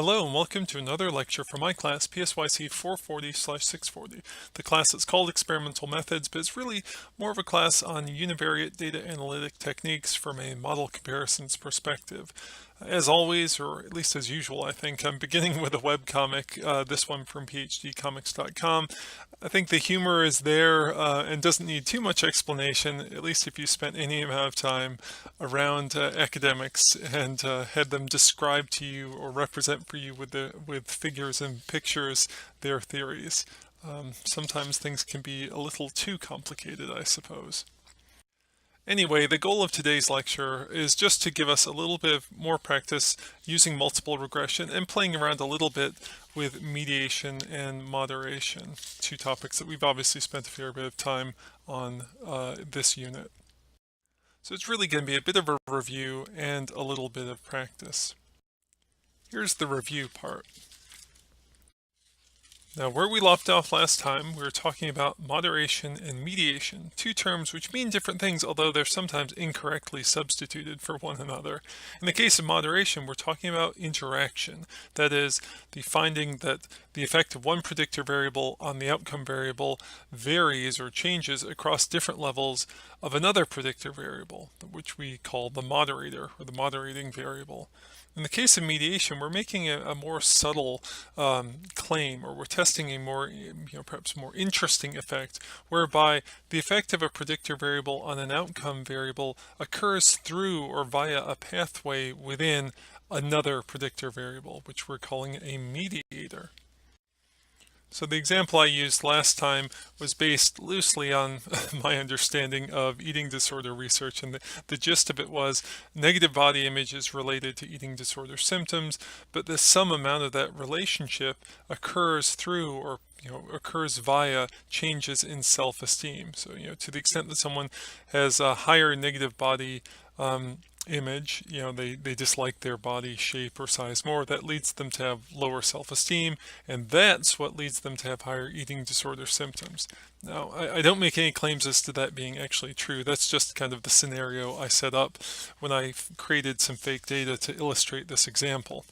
Hello and welcome to another lecture from my class, PSYC 440/640. The class is called Experimental Methods, but it's really more of a class on univariate data analytic techniques from a model comparisons perspective. As always, or at least as usual, I think, I'm beginning with a webcomic, this one from phdcomics.com. I think the humor is there and doesn't need too much explanation, at least if you spent any amount of time around academics and had them describe to you or represent for you with figures and pictures their theories. Sometimes things can be a little too complicated, I suppose. Anyway, the goal of today's lecture is just to give us a little bit more practice using multiple regression and playing around a little bit with mediation and moderation, two topics that we've obviously spent a fair bit of time on this unit. So it's really going to be a bit of a review and a little bit of practice. Here's the review part. Now, where we left off last time, we were talking about moderation and mediation, two terms which mean different things, although they're sometimes incorrectly substituted for one another. In the case of moderation, we're talking about interaction. That is, the finding that the effect of one predictor variable on the outcome variable varies or changes across different levels of another predictor variable, which we call the moderator or the moderating variable. In the case of mediation, we're making a more subtle claim, or we're testing a more, perhaps more interesting effect, whereby the effect of a predictor variable on an outcome variable occurs through or via a pathway within another predictor variable, which we're calling a mediator. So the example I used last time was based loosely on my understanding of eating disorder research, and the gist of it was negative body image is related to eating disorder symptoms, but some amount of that relationship occurs through or occurs via changes in self-esteem. So to the extent that someone has a higher negative body image, they dislike their body shape or size more, that leads them to have lower self-esteem, and that's what leads them to have higher eating disorder symptoms. Now, I don't make any claims as to that being actually true. That's just kind of the scenario I set up when I created some fake data to illustrate this example.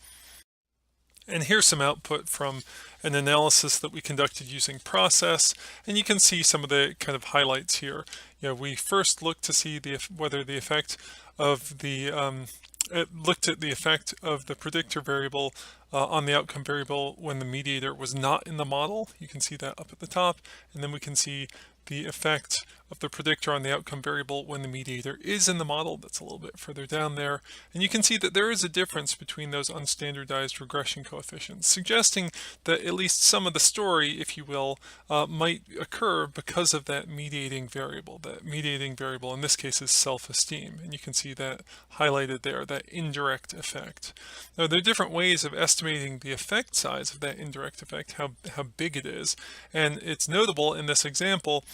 And here's some output from an analysis that we conducted using process, and you can see some of the kind of highlights here. We first looked to see whether the effect of the it looked at the effect of the predictor variable on the outcome variable when the mediator was not in the model. You can see that up at the top, and then we can see the effect of the predictor on the outcome variable when the mediator is in the model. That's a little bit further down there. And you can see that there is a difference between those unstandardized regression coefficients, suggesting that at least some of the story, if you will, might occur because of that mediating variable. That mediating variable in this case is self-esteem, and you can see that highlighted there, that indirect effect. Now, there are different ways of estimating the effect size of that indirect effect, how big it is, and it's notable in this example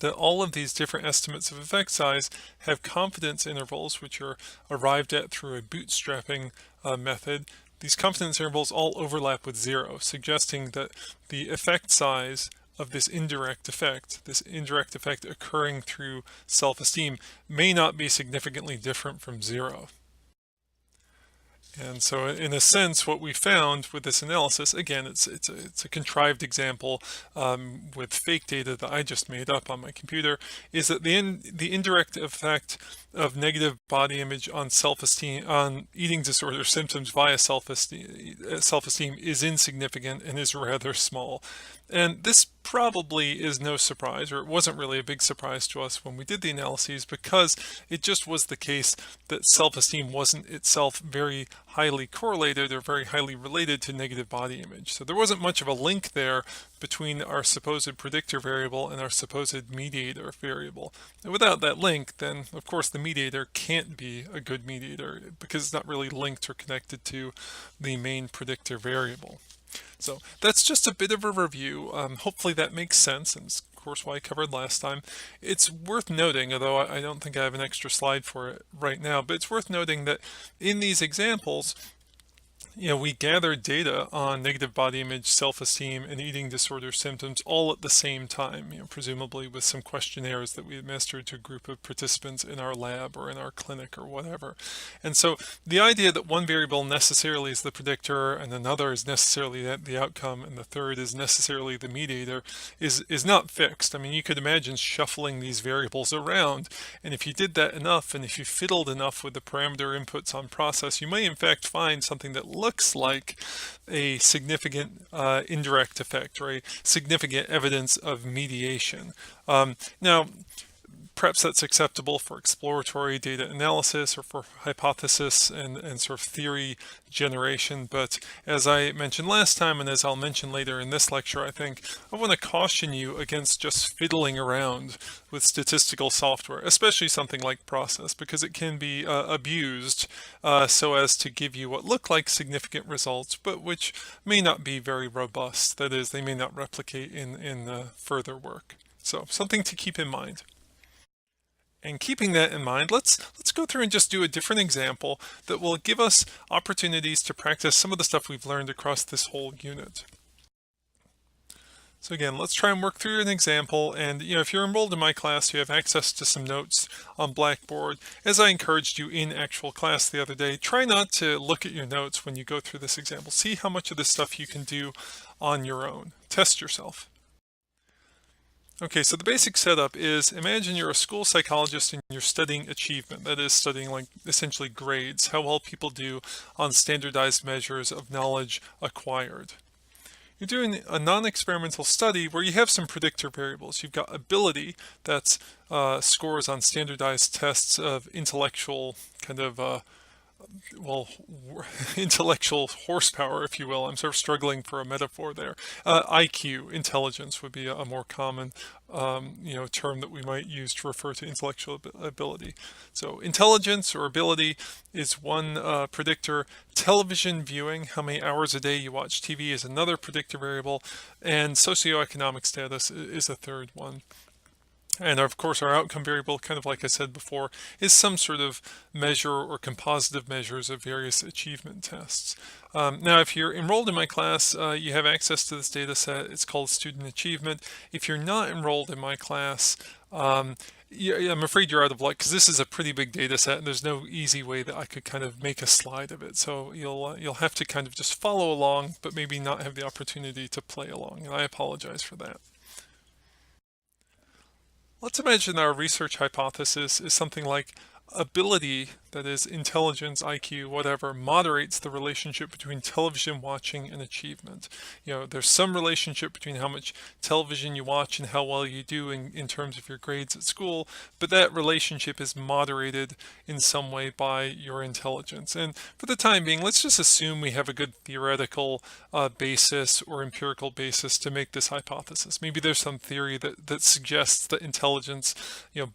that all of these different estimates of effect size have confidence intervals which are arrived at through a bootstrapping method. These confidence intervals all overlap with 0, suggesting that the effect size of this indirect effect occurring through self-esteem, may not be significantly different from 0. And so in a sense, what we found with this analysis, again, it's a contrived example with fake data that I just made up on my computer, is that the indirect effect of negative body image on self-esteem, on eating disorder symptoms via self-esteem is insignificant and is rather small. And this probably is no surprise, or it wasn't really a big surprise to us when we did the analyses, because it just was the case that self-esteem wasn't itself very highly correlated or very highly related to negative body image. So there wasn't much of a link there between our supposed predictor variable and our supposed mediator variable. And without that link, then of course the mediator can't be a good mediator because it's not really linked or connected to the main predictor variable. So that's just a bit of a review. Hopefully that makes sense, and it's of course what I covered last time. It's worth noting, although I don't think I have an extra slide for it right now, but it's worth noting that in these examples, we gathered data on negative body image, self-esteem, and eating disorder symptoms all at the same time, presumably with some questionnaires that we administered to a group of participants in our lab or in our clinic or whatever. And so the idea that one variable necessarily is the predictor and another is necessarily the outcome and the third is necessarily the mediator is not fixed. I mean, you could imagine shuffling these variables around, and if you did that enough and if you fiddled enough with the parameter inputs on process, you may in fact find something that looks like a significant indirect effect or a significant evidence of mediation. Now, perhaps that's acceptable for exploratory data analysis or for hypothesis and sort of theory generation. But as I mentioned last time, and as I'll mention later in this lecture, I think I want to caution you against just fiddling around with statistical software, especially something like process, because it can be abused so as to give you what look like significant results, but which may not be very robust. That is, they may not replicate in further work. So something to keep in mind. And keeping that in mind, let's go through and just do a different example that will give us opportunities to practice some of the stuff we've learned across this whole unit. So again, let's try and work through an example. And if you're enrolled in my class, you have access to some notes on Blackboard. As I encouraged you in actual class the other day, try not to look at your notes when you go through this example. See how much of this stuff you can do on your own. Test yourself. Okay, so the basic setup is, imagine you're a school psychologist and you're studying achievement. That is, studying like essentially grades, how well people do on standardized measures of knowledge acquired. You're doing a non-experimental study where you have some predictor variables. You've got ability, that's scores on standardized tests of intellectual kind of intellectual horsepower, if you will. I'm sort of struggling for a metaphor there. IQ, intelligence, would be a more common term that we might use to refer to intellectual ability. So intelligence or ability is one predictor. Television viewing, how many hours a day you watch TV, is another predictor variable, and socioeconomic status is a third one. And of course, our outcome variable, kind of like I said before, is some sort of measure or compositive measures of various achievement tests. Now, if you're enrolled in my class, you have access to this data set. It's called Student Achievement. If you're not enrolled in my class, I'm afraid you're out of luck, because this is a pretty big data set and there's no easy way that I could kind of make a slide of it. So you'll have to kind of just follow along, but maybe not have the opportunity to play along. And I apologize for that. Let's imagine our research hypothesis is something like ability, that is intelligence, IQ, whatever, moderates the relationship between television watching and achievement. There's some relationship between how much television you watch and how well you do in terms of your grades at school, but that relationship is moderated in some way by your intelligence. And for the time being, let's just assume we have a good theoretical basis or empirical basis to make this hypothesis. Maybe there's some theory that suggests that intelligence,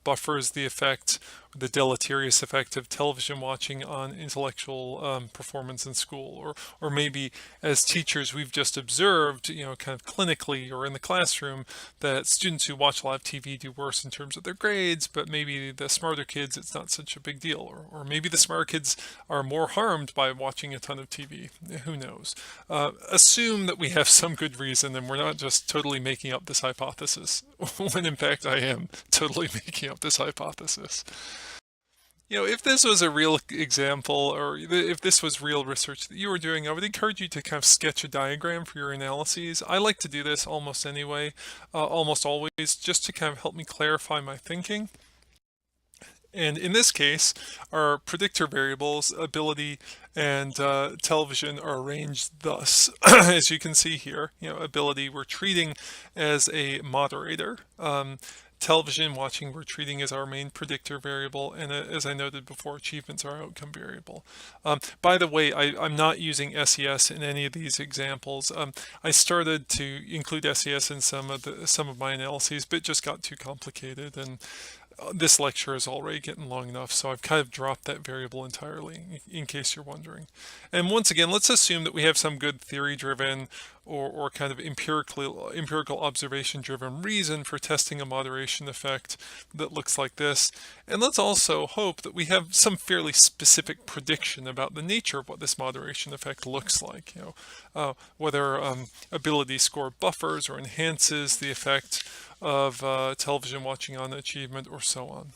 buffers the effect, the deleterious effect of television watching on intellectual performance in school, or maybe as teachers we've just observed, kind of clinically or in the classroom, that students who watch a lot of TV do worse in terms of their grades, but maybe the smarter kids, it's not such a big deal, or maybe the smarter kids are more harmed by watching a ton of TV. Who knows? Assume that we have some good reason and we're not just totally making up this hypothesis, when in fact I am totally making up this hypothesis. If this was a real example, or if this was real research that you were doing, I would encourage you to kind of sketch a diagram for your analyses. I like to do this almost anyway, almost always, just to kind of help me clarify my thinking. And in this case, our predictor variables, ability and television, are arranged thus. As you can see here, ability we're treating as a moderator. Television watching we're treating as our main predictor variable, and as I noted before, achievements are our outcome variable. By the way, I'm not using SES in any of these examples. I started to include SES in some of my analyses, but it just got too complicated, and this lecture is already getting long enough, so I've kind of dropped that variable entirely, in case you're wondering. And once again, let's assume that we have some good theory-driven or kind of empirical observation driven reason for testing a moderation effect that looks like this. And let's also hope that we have some fairly specific prediction about the nature of what this moderation effect looks like, whether ability score buffers or enhances the effect of television watching on achievement, or so on.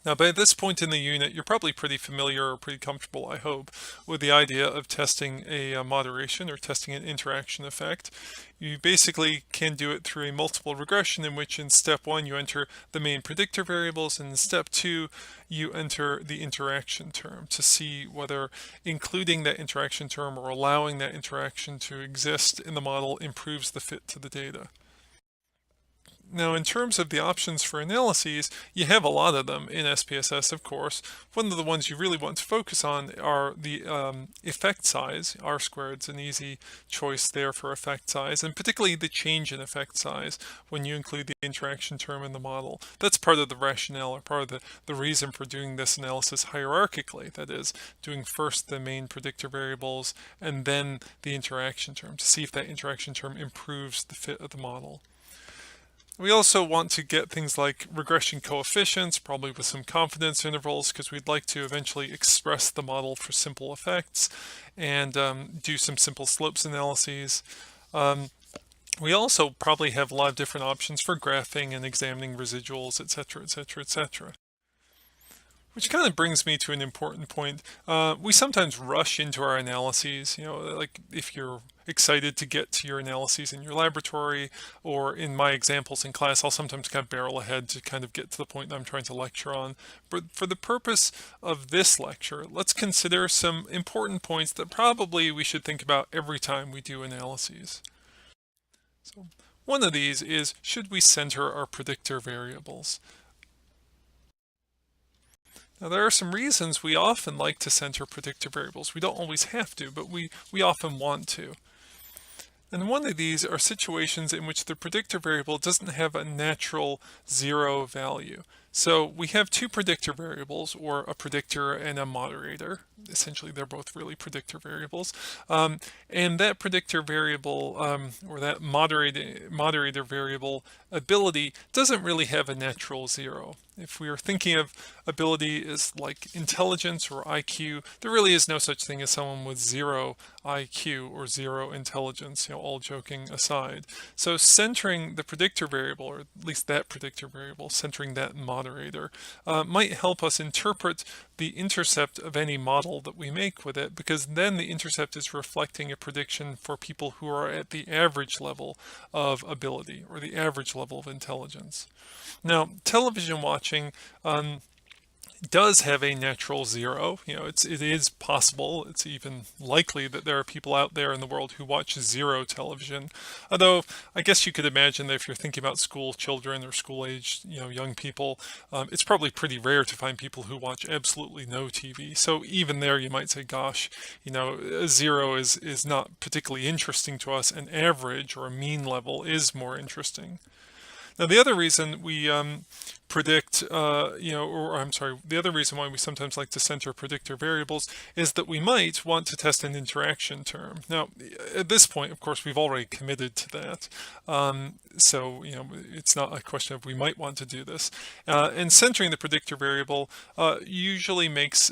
Now, by this point in the unit, you're probably pretty familiar or pretty comfortable, I hope, with the idea of testing a moderation or testing an interaction effect. You basically can do it through a multiple regression in which in step 1 you enter the main predictor variables, and in step 2 you enter the interaction term to see whether including that interaction term or allowing that interaction to exist in the model improves the fit to the data. Now, in terms of the options for analyses, you have a lot of them in SPSS, of course. One of the ones you really want to focus on are the effect size. R-squared's an easy choice there for effect size, and particularly the change in effect size when you include the interaction term in the model. That's part of the rationale, or part of the reason for doing this analysis hierarchically. That is, doing first the main predictor variables and then the interaction term to see if that interaction term improves the fit of the model. We also want to get things like regression coefficients, probably with some confidence intervals, because we'd like to eventually express the model for simple effects and do some simple slopes analyses. We also probably have a lot of different options for graphing and examining residuals, etc., etc., etc. Which kind of brings me to an important point. We sometimes rush into our analyses, like if you're excited to get to your analyses in your laboratory, or in my examples in class, I'll sometimes kind of barrel ahead to kind of get to the point that I'm trying to lecture on. But for the purpose of this lecture, let's consider some important points that probably we should think about every time we do analyses. So one of these is, should we center our predictor variables? Now, there are some reasons we often like to center predictor variables. We don't always have to, but we often want to. And one of these are situations in which the predictor variable doesn't have a natural zero value. So we have two predictor variables, or a predictor and a moderator. Essentially, they're both really predictor variables. And that predictor variable, or that moderator variable ability, doesn't really have a natural zero. If we are thinking of ability as like intelligence or IQ, there really is no such thing as someone with zero IQ or zero intelligence, all joking aside. So centering the predictor variable, or at least that predictor variable, centering that moderator, might help us interpret the intercept of any model that we make with it, because then the intercept is reflecting a prediction for people who are at the average level of ability, or the average level of intelligence. Now, television watching does have a natural zero. It is possible, it's even likely that there are people out there in the world who watch zero television. Although I guess you could imagine that if you're thinking about school children or school-aged, young people, it's probably pretty rare to find people who watch absolutely no TV. So even there, you might say, gosh, a zero is not particularly interesting to us. An average or a mean level is more interesting. Now, the other reason we the other reason why we sometimes like to center predictor variables is that we might want to test an interaction term. Now, at this point, of course, we've already committed to that. So, it's not a question of we might want to do this. And centering the predictor variable usually makes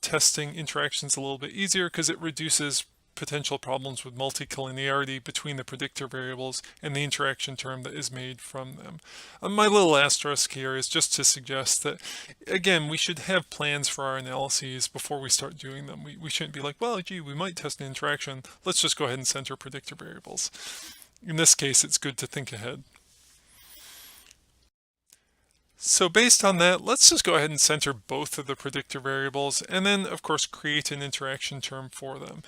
testing interactions a little bit easier, because it reduces potential problems with multicollinearity between the predictor variables and the interaction term that is made from them. My little asterisk here is just to suggest that, again, we should have plans for our analyses before we start doing them. We shouldn't be like, well, gee, we might test an interaction. Let's just go ahead and center predictor variables. In this case, it's good to think ahead. So based on that, let's just go ahead and center both of the predictor variables, and then of course create an interaction term for them.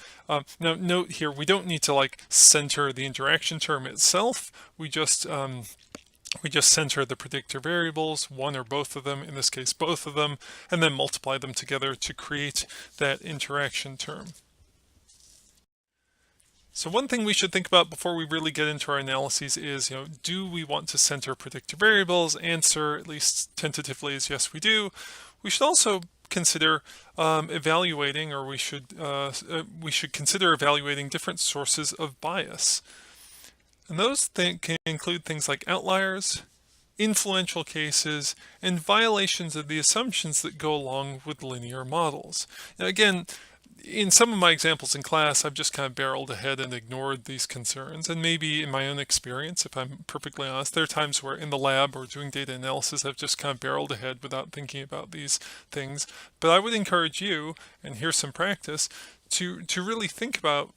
Now note here, we don't need to center the interaction term itself. We just center the predictor variables, one or both of them, in this case both of them, and then multiply them together to create that interaction term. So one thing we should think about before we really get into our analyses is, do we want to center predictor variables? Answer, at least tentatively, is yes, we do. We should also consider evaluating, or we should consider evaluating different sources of bias. And those can include things like outliers, influential cases, and violations of the assumptions that go along with linear models. Now again, in some of my examples in class, I've just kind of barreled ahead and ignored these concerns. And maybe in my own experience, if I'm perfectly honest, there are times where in the lab or doing data analysis, I've just kind of barreled ahead without thinking about these things. But I would encourage you, and here's some practice, to really think about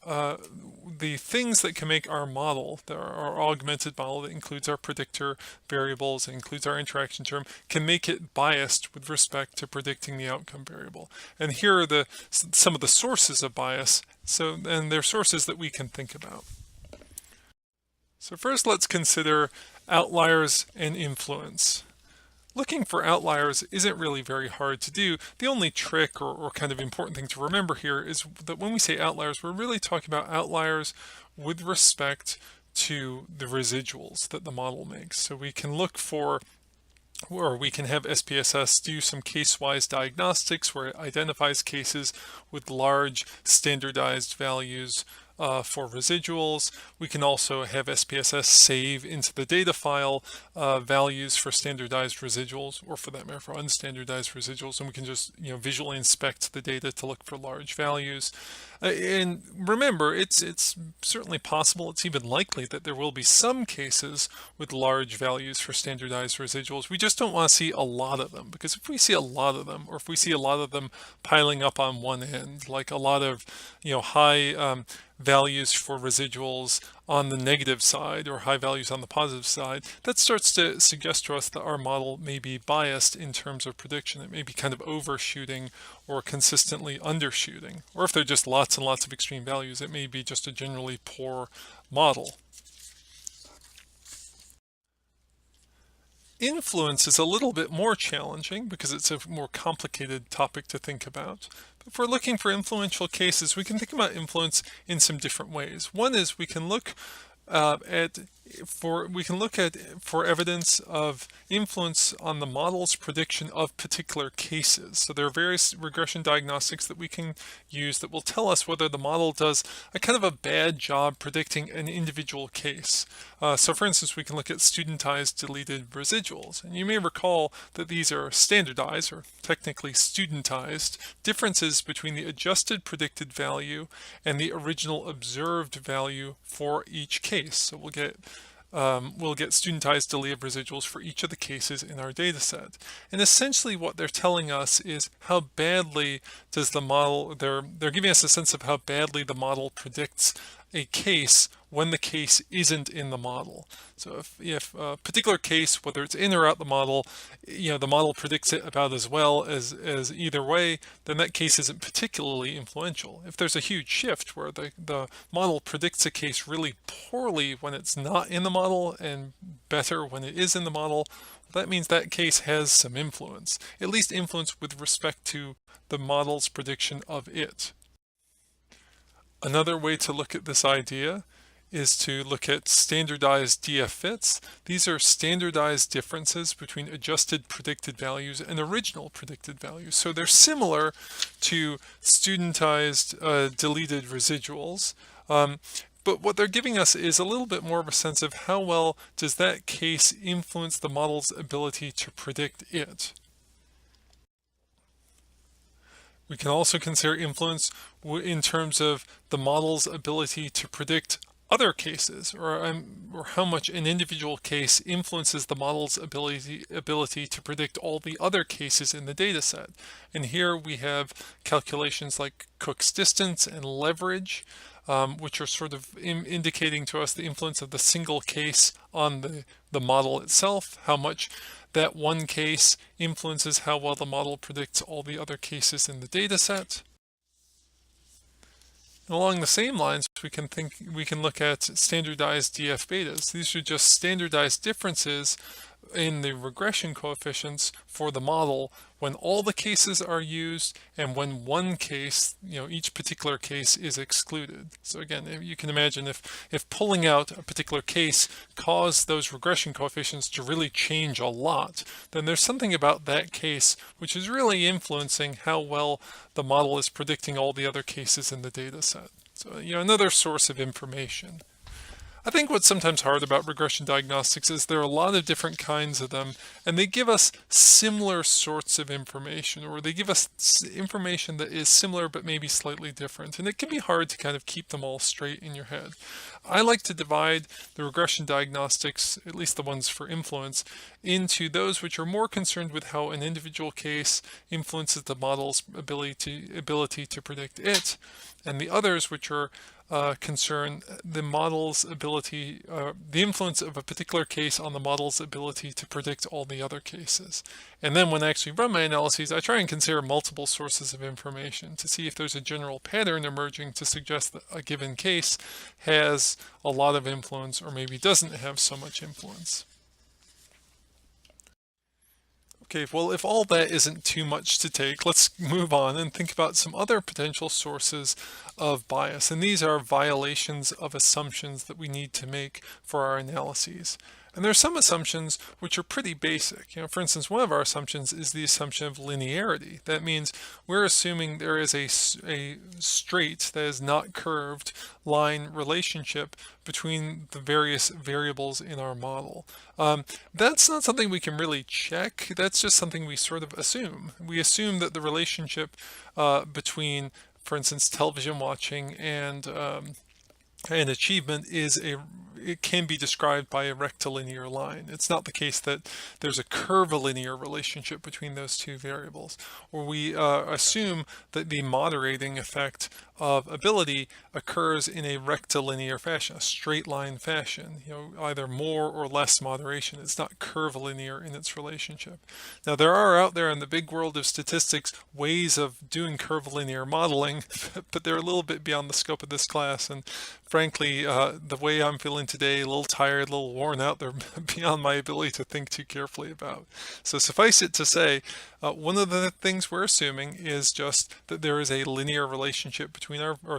the things that can make our model, our augmented model that includes our predictor variables, and includes our interaction term, can make it biased with respect to predicting the outcome variable. And here are some of the sources of bias. And they're sources that we can think about. So first, let's consider outliers and influence. Looking for outliers isn't really very hard to do. The only trick or kind of important thing to remember here is that when we say outliers, we're really talking about outliers with respect to the residuals that the model makes. So we can look for, or we can have SPSS do some case-wise diagnostics where it identifies cases with large standardized values for residuals. We can also have SPSS save into the data file values for standardized residuals, or for that matter for unstandardized residuals, and we can just visually inspect the data to look for large values. And remember, it's certainly possible, it's even likely that there will be some cases with large values for standardized residuals. We just don't want to see a lot of them, because if we see a lot of them, or if we see a lot of them piling up on one end, like a lot of high values for residuals on the negative side or high values on the positive side, that starts to suggest to us that our model may be biased in terms of prediction. It may be kind of overshooting or consistently undershooting. Or if they're just lots and lots of extreme values, it may be just a generally poor model. Influence is a little bit more challenging because it's a more complicated topic to think about. But if we're looking for influential cases, we can think about influence in some different ways. One is we can look for evidence of influence on the model's prediction of particular cases. So there are various regression diagnostics that we can use that will tell us whether the model does a kind of a bad job predicting an individual case. So for instance, we can look at studentized deleted residuals. And you may recall that these are standardized, or technically studentized, differences between the adjusted predicted value and the original observed value for each case. So we'll get studentized deleted residuals for each of the cases in our data set. And essentially what they're telling us is how badly does the model, they're giving us a sense of how badly the model predicts a case when the case isn't in the model. So if a particular case, whether it's in or out the model predicts it about as well as either way, then that case isn't particularly influential. If there's a huge shift where the model predicts a case really poorly when it's not in the model and better when it is in the model, that means that case has some influence, at least influence with respect to the model's prediction of it. Another way to look at this idea is to look at standardized DF fits. These are standardized differences between adjusted predicted values and original predicted values. So they're similar to studentized deleted residuals. But what they're giving us is a little bit more of a sense of how well does that case influence the model's ability to predict it. We can also consider influence in terms of the model's ability to predict other cases, or how much an individual case influences the model's ability to predict all the other cases in the data set. And here we have calculations like Cook's distance and leverage, which are sort of indicating to us the influence of the single case on the model itself, how much that one case influences how well the model predicts all the other cases in the data set. Along the same lines, we can look at standardized DF betas. These are just standardized differences in the regression coefficients for the model when all the cases are used and when one case, each particular case is excluded. So again, you can imagine if pulling out a particular case caused those regression coefficients to really change a lot, then there's something about that case which is really influencing how well the model is predicting all the other cases in the data set. So, another source of information. I think what's sometimes hard about regression diagnostics is there are a lot of different kinds of them, and they give us similar sorts of information, or they give us information that is similar but maybe slightly different, and it can be hard to kind of keep them all straight in your head. I like to divide the regression diagnostics, at least the ones for influence, into those which are more concerned with how an individual case influences the model's ability to predict it, and the others which are concern the model's ability, the influence of a particular case on the model's ability to predict all the other cases. And then when I actually run my analyses, I try and consider multiple sources of information to see if there's a general pattern emerging to suggest that a given case has a lot of influence or maybe doesn't have so much influence. Okay, well, if all that isn't too much to take, let's move on and think about some other potential sources of bias. And these are violations of assumptions that we need to make for our analyses. And there are some assumptions which are pretty basic. For instance, one of our assumptions is the assumption of linearity. That means we're assuming there is a straight, that is not curved, line relationship between the various variables in our model. That's not something we can really check. That's just something we sort of assume. We assume that the relationship between, for instance, television watching and achievement it can be described by a rectilinear line. It's not the case that there's a curvilinear relationship between those two variables. Or we assume that the moderating effect of ability occurs in a rectilinear fashion, a straight line fashion, either more or less moderation. It's not curvilinear in its relationship. Now, there are out there in the big world of statistics ways of doing curvilinear modeling, but they're a little bit beyond the scope of this class. And frankly, the way I'm feeling today, a little tired, a little worn out, they're beyond my ability to think too carefully about. So suffice it to say, one of the things we're assuming is just that there is a linear relationship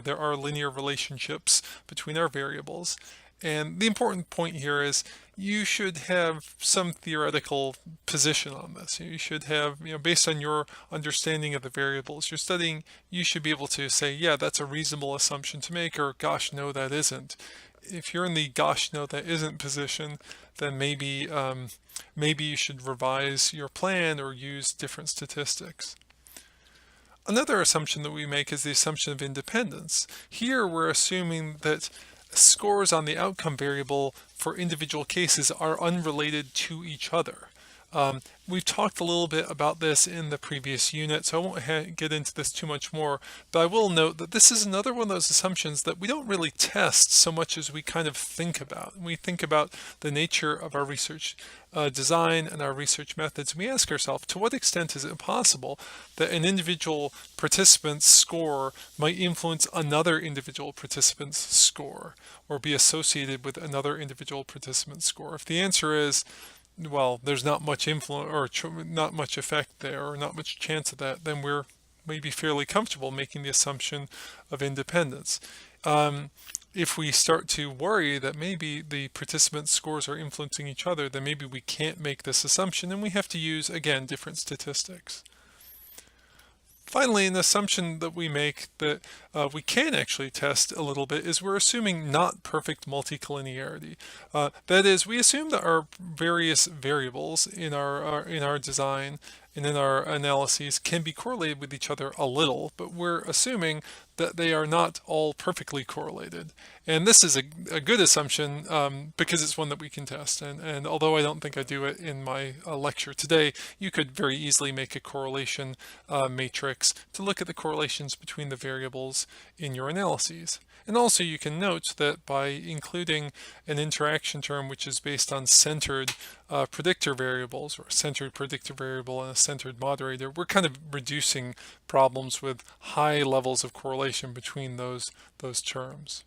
there are linear relationships between our variables. And the important point here is you should have some theoretical position on this. You should have, based on your understanding of the variables you're studying, you should be able to say, yeah, that's a reasonable assumption to make, or gosh, no, that isn't. If you're in the gosh, no, that isn't position, then maybe you should revise your plan or use different statistics. Another assumption that we make is the assumption of independence. Here we're assuming that scores on the outcome variable for individual cases are unrelated to each other. We've talked a little bit about this in the previous unit, so I won't get into this too much more, but I will note that this is another one of those assumptions that we don't really test so much as we kind of think about. We think about the nature of our research design and our research methods. We ask ourselves, to what extent is it possible that an individual participant's score might influence another individual participant's score or be associated with another individual participant's score? If the answer is, well, there's not much influence or not much effect there or not much chance of that, then we're maybe fairly comfortable making the assumption of independence. If we start to worry that maybe the participants' scores are influencing each other, then maybe we can't make this assumption and we have to use, again, different statistics. Finally, an assumption that we make that we can actually test a little bit is we're assuming not perfect multicollinearity. That is, we assume that our various variables in our design and in our analyses can be correlated with each other a little, but we're assuming that they are not all perfectly correlated. And this is a good assumption because it's one that we can test. And although I don't think I do it in my lecture today, you could very easily make a correlation matrix to look at the correlations between the variables in your analyses. And also you can note that by including an interaction term which is based on centered predictor variables, or a centered predictor variable and a centered moderator, we're kind of reducing problems with high levels of correlation between those terms.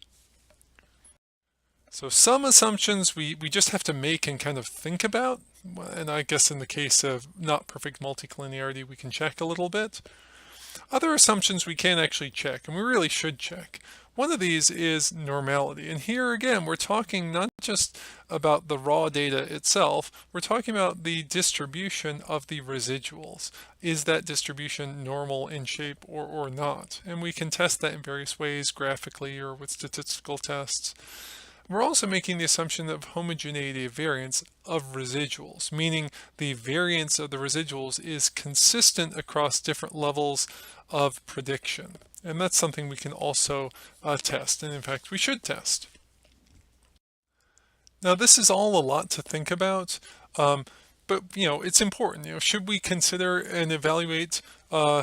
So some assumptions we just have to make and kind of think about. and I guess in the case of not perfect multicilinearity, we can check a little bit. Other assumptions we can actually check, and we really should check. One of these is normality. And here again, we're talking not just about the raw data itself, we're talking about the distribution of the residuals. Is that distribution normal in shape or not? And we can test that in various ways, graphically or with statistical tests. We're also making the assumption of homogeneity of variance of residuals, meaning the variance of the residuals is consistent across different levels of prediction. And that's something we can also test, and in fact we should test. Now this is all a lot to think about, but it's important. Should we consider and evaluate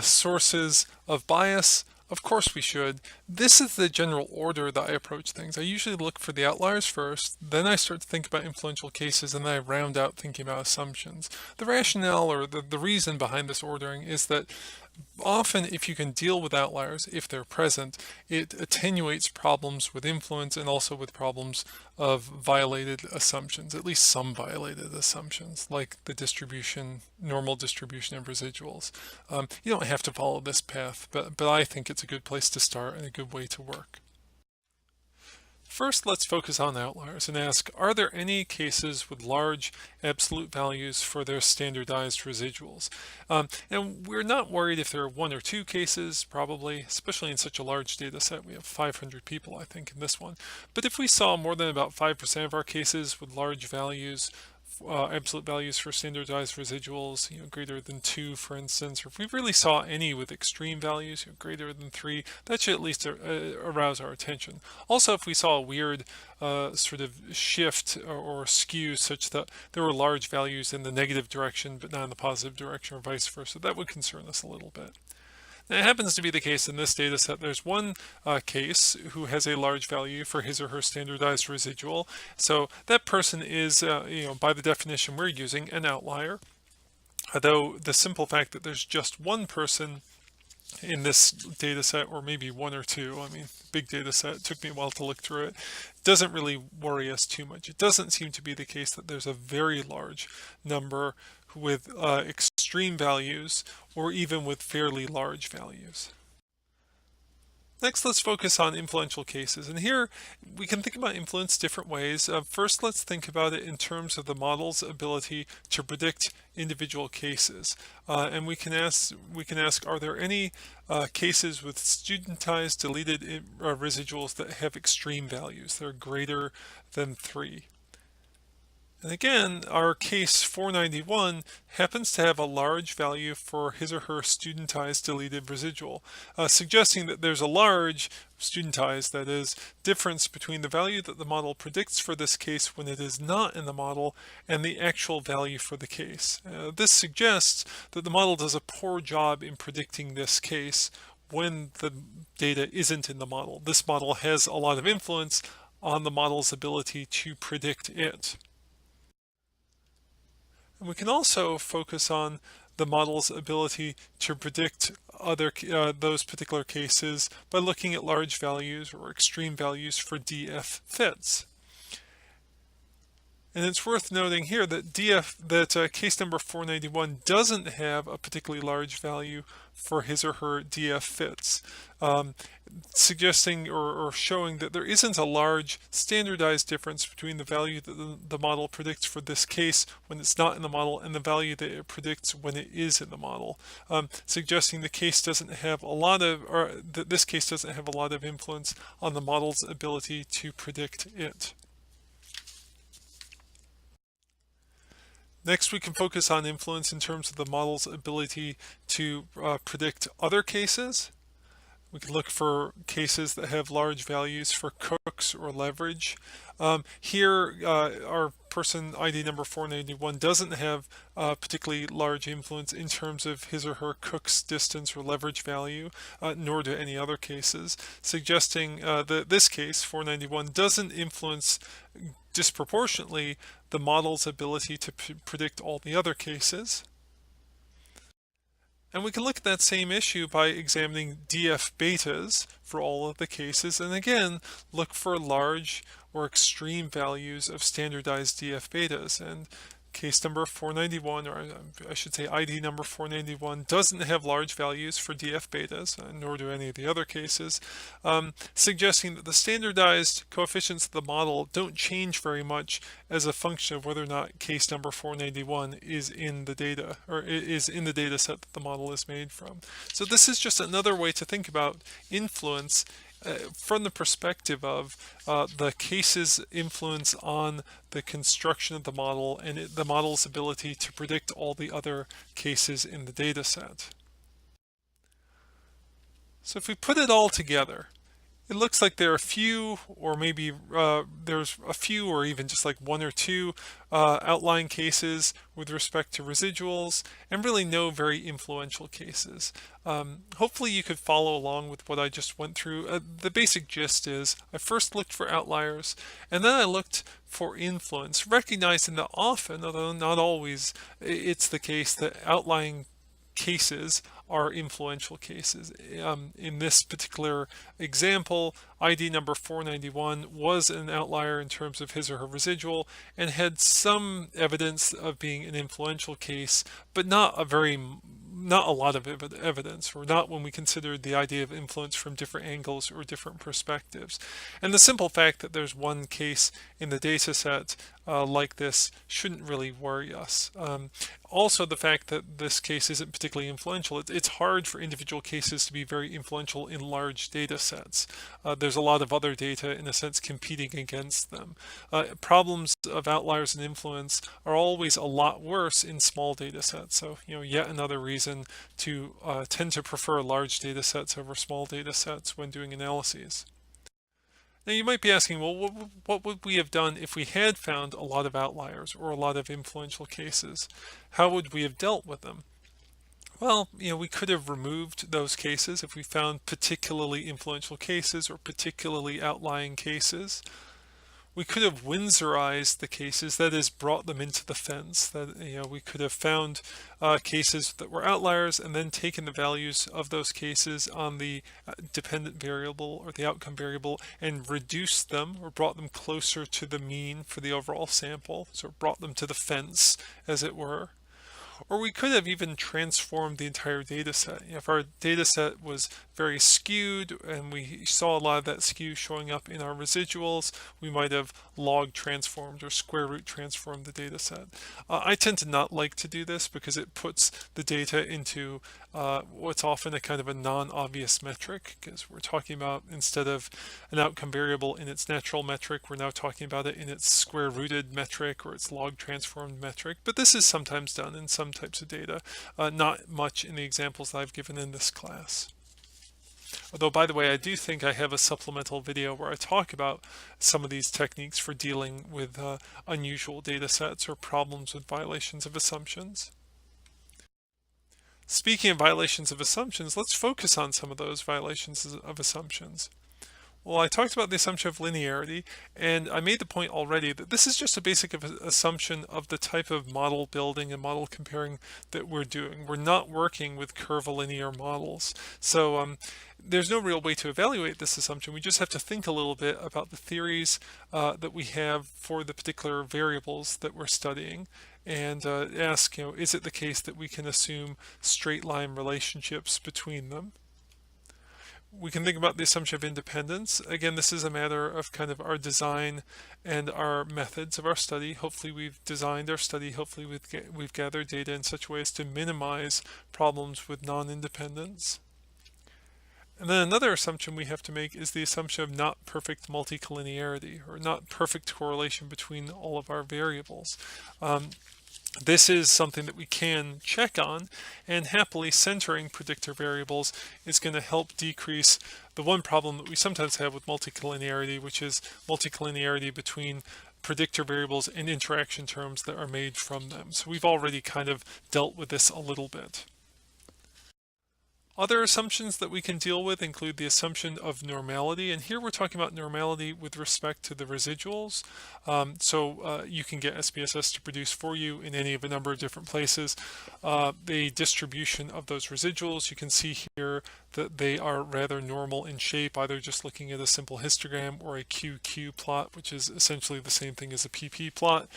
sources of bias? Of course we should. This is the general order that I approach things. I usually look for the outliers first, then I start to think about influential cases, and then I round out thinking about assumptions. The rationale or the reason behind this ordering is that often if you can deal with outliers, if they're present, it attenuates problems with influence and also with problems of violated assumptions, at least some violated assumptions, like the distribution, normal distribution of residuals. You don't have to follow this path, but I think it's a good place to start and a good way to work. First, let's focus on outliers and ask, are there any cases with large absolute values for their standardized residuals? And we're not worried if there are one or two cases, probably, especially in such a large data set. We have 500 people, I think, in this one. But if we saw more than about 5% of our cases with large values, absolute values for standardized residuals, greater than 2, for instance, or if we really saw any with extreme values, greater than 3, that should at least arouse our attention. Also, if we saw a weird sort of shift or skew such that there were large values in the negative direction but not in the positive direction or vice versa, that would concern us a little bit. Now, it happens to be the case in this data set. There's one case who has a large value for his or her standardized residual. So that person is, by the definition we're using, an outlier. Although the simple fact that there's just one person in this data set, or maybe one or two, I mean, big data set, it took me a while to look through it, doesn't really worry us too much. It doesn't seem to be the case that there's a very large number with extreme values or even with fairly large values. Next, let's focus on influential cases. And here we can think about influence different ways. First, let's think about it in terms of the model's ability to predict individual cases. And we can ask, are there any cases with studentized deleted residuals that have extreme values? They're greater than 3. And again, our case 491 happens to have a large value for his or her studentized deleted residual, suggesting that there's a large studentized, that is, difference between the value that the model predicts for this case when it is not in the model and the actual value for the case. This suggests that the model does a poor job in predicting this case when the data isn't in the model. This model has a lot of influence on the model's ability to predict it. And we can also focus on the model's ability to predict those particular cases by looking at large values or extreme values for DF fits. And it's worth noting here that case number 491 doesn't have a particularly large value for his or her DF fits, suggesting or showing that there isn't a large standardized difference between the value that the model predicts for this case when it's not in the model and the value that it predicts when it is in the model, suggesting the case doesn't have a lot of, or that this case doesn't have a lot of influence on the model's ability to predict it. Next, we can focus on influence in terms of the model's ability to predict other cases. We can look for cases that have large values for cooks or leverage. Here, our person ID number 491 doesn't have particularly large influence in terms of his or her cook's distance or leverage value, nor do any other cases, suggesting that this case, 491, doesn't influence disproportionately the model's ability to predict all the other cases. And we can look at that same issue by examining DF betas for all of the cases, and again look for large or extreme values of standardized DF betas. And case number 491, or I should say ID number 491, doesn't have large values for DF betas, nor do any of the other cases, suggesting that the standardized coefficients of the model don't change very much as a function of whether or not case number 491 is in the data, or is in the data set that the model is made from. So this is just another way to think about influence from the perspective of the case's influence on the construction of the model and the model's ability to predict all the other cases in the data set. So if we put it all together, it looks like there are a few, or maybe there's a few, or even just like one or two outlying cases with respect to residuals, and really no very influential cases. Hopefully you could follow along with what I just went through. The basic gist is I first looked for outliers, and then I looked for influence, recognizing that often, although not always, it's the case that outlying cases are influential cases. In this particular example, ID number 491 was an outlier in terms of his or her residual and had some evidence of being an influential case, but not a lot of evidence, or not when we considered the idea of influence from different angles or different perspectives. And the simple fact that there's one case in the data set like this shouldn't really worry us. Also, the fact that this case isn't particularly influential, it's hard for individual cases to be very influential in large data sets. There's a lot of other data, in a sense, competing against them. Problems of outliers and influence are always a lot worse in small data sets. So, yet another reason to tend to prefer large data sets over small data sets when doing analyses. Now you might be asking, well, what would we have done if we had found a lot of outliers or a lot of influential cases? How would we have dealt with them? Well, we could have removed those cases if we found particularly influential cases or particularly outlying cases. We could have Windsorized the cases, that is, brought them into the fence. That we could have found cases that were outliers and then taken the values of those cases on the dependent variable or the outcome variable and reduced them, or brought them closer to the mean for the overall sample, so brought them to the fence, as it were. Or we could have even transformed the entire data set. If our data set was very skewed and we saw a lot of that skew showing up in our residuals, we might have log transformed or square root transformed the data set. I tend to not like to do this because it puts the data into what's often a kind of a non-obvious metric, because we're talking about, instead of an outcome variable in its natural metric, we're now talking about it in its square rooted metric or its log transformed metric. But this is sometimes done in some types of data, not much in the examples that I've given in this class. Although, by the way, I do think I have a supplemental video where I talk about some of these techniques for dealing with unusual data sets or problems with violations of assumptions. Speaking of violations of assumptions, let's focus on some of those violations of assumptions. Well, I talked about the assumption of linearity, and I made the point already that this is just a basic assumption of the type of model building and model comparing that we're doing. We're not working with curvilinear models. So there's no real way to evaluate this assumption. We just have to think a little bit about the theories that we have for the particular variables that we're studying, and ask, is it the case that we can assume straight line relationships between them? We can think about the assumption of independence. Again, this is a matter of kind of our design and our methods of our study. Hopefully we've designed our study, hopefully we've gathered data in such ways to minimize problems with non-independence. And then another assumption we have to make is the assumption of not perfect multicollinearity, or not perfect correlation between all of our variables. This is something that we can check on, and happily centering predictor variables is going to help decrease the one problem that we sometimes have with multicollinearity, which is multicollinearity between predictor variables and interaction terms that are made from them. So we've already kind of dealt with this a little bit. Other assumptions that we can deal with include the assumption of normality, and here we're talking about normality with respect to the residuals. You can get SPSS to produce for you in any of a number of different places the distribution of those residuals. You can see here that they are rather normal in shape, either just looking at a simple histogram or a QQ plot, which is essentially the same thing as a PP plot.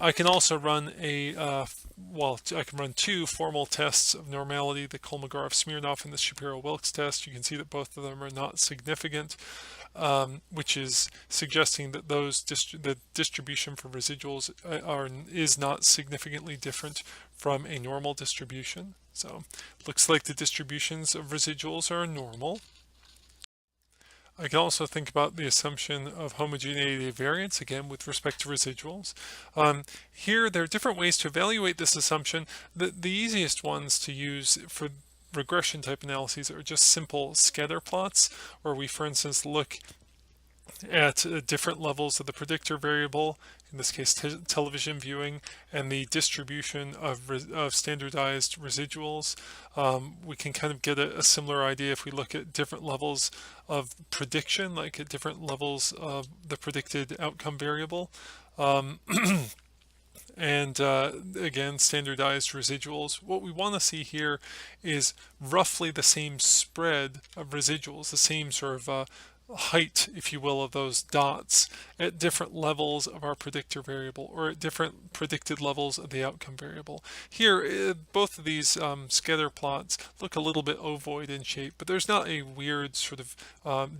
I can also run I can run two formal tests of normality, the Kolmogorov-Smirnov and the Shapiro-Wilks test. You can see that both of them are not significant, which is suggesting that the distribution for residuals is not significantly different from a normal distribution. So looks like the distributions of residuals are normal. I can also think about the assumption of homogeneity of variance, again, with respect to residuals. Here, there are different ways to evaluate this assumption. The easiest ones to use for regression type analyses are just simple scatter plots, where we, for instance, look at different levels of the predictor variable, in this case television viewing, and the distribution of standardized residuals. We can kind of get a similar idea if we look at different levels of prediction, like at different levels of the predicted outcome variable. And again, standardized residuals. What we want to see here is roughly the same spread of residuals, the same sort of height, if you will, of those dots at different levels of our predictor variable, or at different predicted levels of the outcome variable. Here, both of these scatter plots look a little bit ovoid in shape, but there's not a weird sort of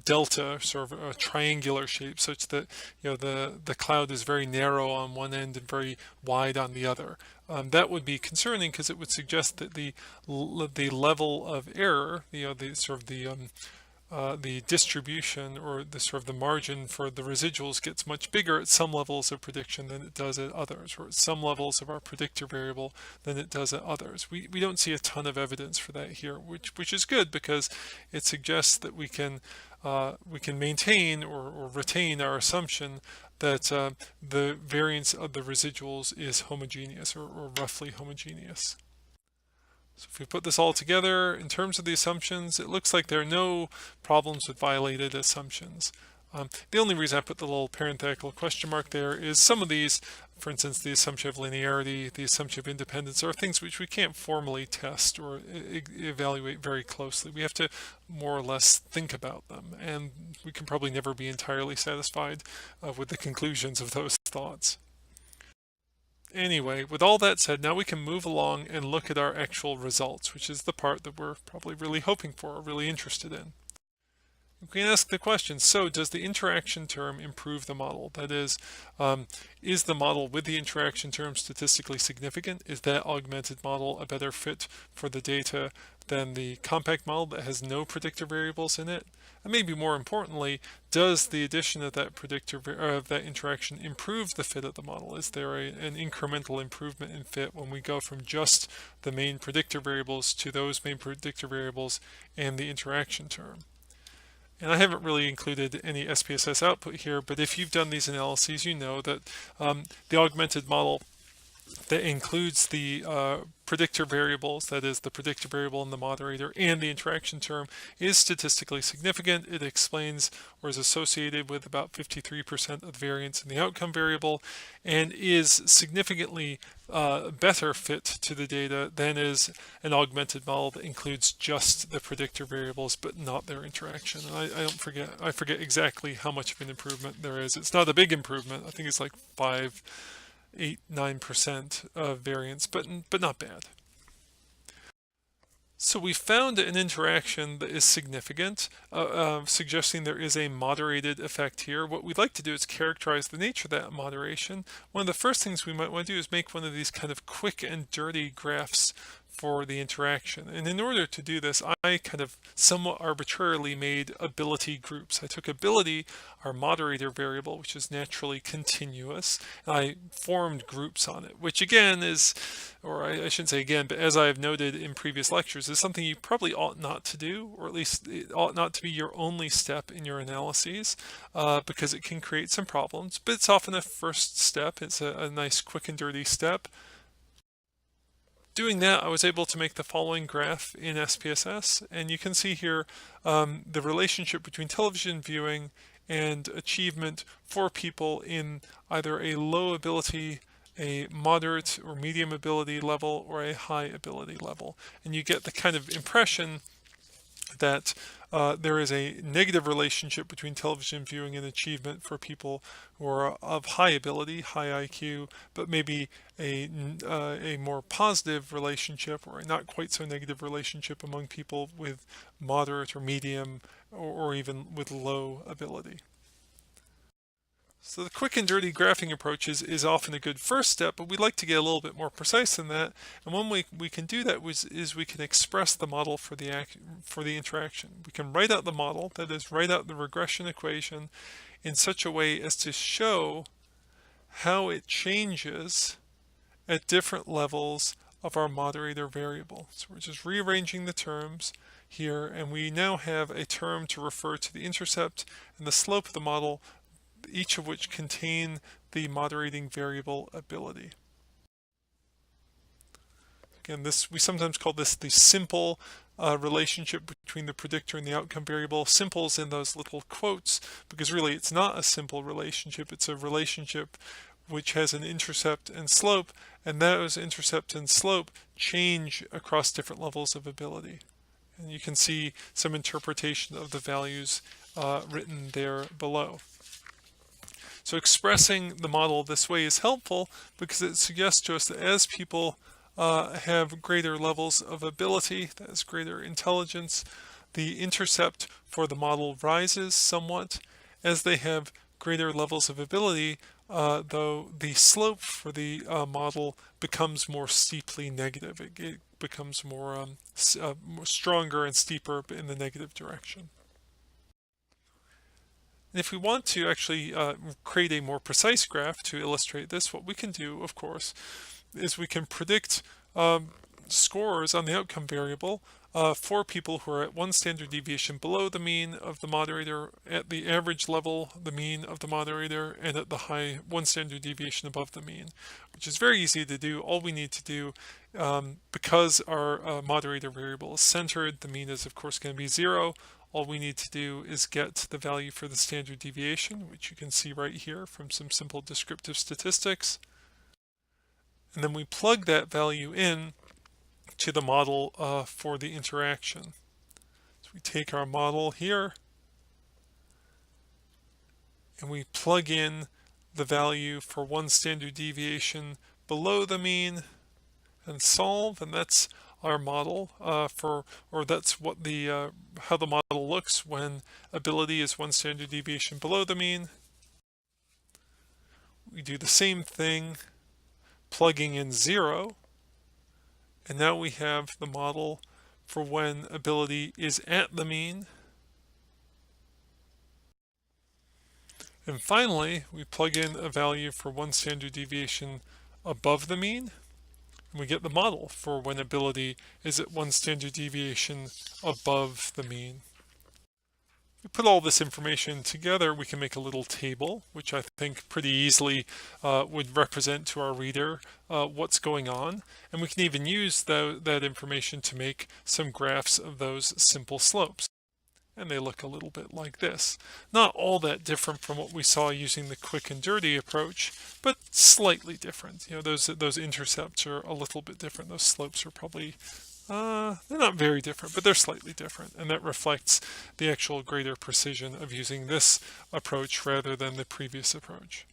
delta, sort of a triangular shape, such that the cloud is very narrow on one end and very wide on the other. That would be concerning, because it would suggest that the level of error, the distribution, or the sort of the margin for the residuals, gets much bigger at some levels of prediction than it does at others, or at some levels of our predictor variable than it does at others. We don't see a ton of evidence for that here, which is good, because it suggests that we can maintain or retain our assumption that the variance of the residuals is homogeneous, or roughly homogeneous. So if we put this all together, in terms of the assumptions, it looks like there are no problems with violated assumptions. The only reason I put the little parenthetical question mark there is some of these, for instance, the assumption of linearity, the assumption of independence, are things which we can't formally test or evaluate very closely. We have to more or less think about them, and we can probably never be entirely satisfied with the conclusions of those thoughts. Anyway, with all that said, now we can move along and look at our actual results, which is the part that we're probably really hoping for, or really interested in. We can ask the question, so does the interaction term improve the model? That is the model with the interaction term statistically significant? Is that augmented model a better fit for the data than the compact model that has no predictor variables in it? And maybe more importantly, does the addition of that that interaction improve the fit of the model? Is there an incremental improvement in fit when we go from just the main predictor variables to those main predictor variables and the interaction term? And I haven't really included any SPSS output here, but if you've done these analyses, you know that the augmented model that includes the predictor variables, that is the predictor variable and the moderator and the interaction term, is statistically significant. It explains or is associated with about 53% of variance in the outcome variable, and is significantly better fit to the data than is an augmented model that includes just the predictor variables but not their interaction. And I forget exactly how much of an improvement there is. It's not a big improvement. I think it's like 9% of variance, but not bad. So we found an interaction that is significant, suggesting there is a moderated effect here. What we'd like to do is characterize the nature of that moderation. One of the first things we might want to do is make one of these kind of quick and dirty graphs for the interaction. And in order to do this, I kind of somewhat arbitrarily made ability groups. I took ability, our moderator variable, which is naturally continuous, and I formed groups on it, which again is, or I shouldn't say again, but as I have noted in previous lectures, is something you probably ought not to do, or at least it ought not to be your only step in your analyses, because it can create some problems, but it's often a first step. It's a nice quick and dirty step. Doing that, I was able to make the following graph in SPSS, and you can see here the relationship between television viewing and achievement for people in either a low ability, a moderate or medium ability level, or a high ability level. And you get the kind of impression that there is a negative relationship between television viewing and achievement for people who are of high ability, high IQ, but maybe a more positive relationship, or a not quite so negative relationship among people with moderate or medium or even with low ability. So the quick and dirty graphing approach is often a good first step, but we'd like to get a little bit more precise than that. And one way we can do that is we can express the model for the interaction. We can write out the model, that is, write out the regression equation in such a way as to show how it changes at different levels of our moderator variable. So we're just rearranging the terms here, and we now have a term to refer to the intercept and the slope of the model, each of which contain the moderating variable ability. Again, we sometimes call this the simple relationship between the predictor and the outcome variable. Simple's in those little quotes because really it's not a simple relationship. It's a relationship which has an intercept and slope, and those intercept and slope change across different levels of ability. And you can see some interpretation of the values written there below. So expressing the model this way is helpful because it suggests to us that as people have greater levels of ability, that is greater intelligence, the intercept for the model rises somewhat. As they have greater levels of ability, though, the slope for the model becomes more steeply negative. It becomes more stronger and steeper in the negative direction. And if we want to actually create a more precise graph to illustrate this, what we can do, of course, is we can predict scores on the outcome variable for people who are at one standard deviation below the mean of the moderator, at the average level, the mean of the moderator, and at the high one standard deviation above the mean, which is very easy to do. All we need to do, because our moderator variable is centered, the mean is of course going to be 0. All we need to do is get the value for the standard deviation, which you can see right here from some simple descriptive statistics. And then we plug that value in to the model for the interaction. So we take our model here and we plug in the value for one standard deviation below the mean and solve, and that's our model that's what the how the model looks when ability is one standard deviation below the mean. We do the same thing plugging in 0, and now we have the model for when ability is at the mean. And finally, we plug in a value for one standard deviation above the mean. We get the model for when ability is at one standard deviation above the mean. If we put all this information together, we can make a little table, which I think pretty easily would represent to our reader what's going on. And we can even use that information to make some graphs of those simple slopes. And they look a little bit like this. Not all that different from what we saw using the quick and dirty approach, but slightly different. You know, those intercepts are a little bit different. Those slopes are probably, they're not very different, but they're slightly different. And that reflects the actual greater precision of using this approach rather than the previous approach.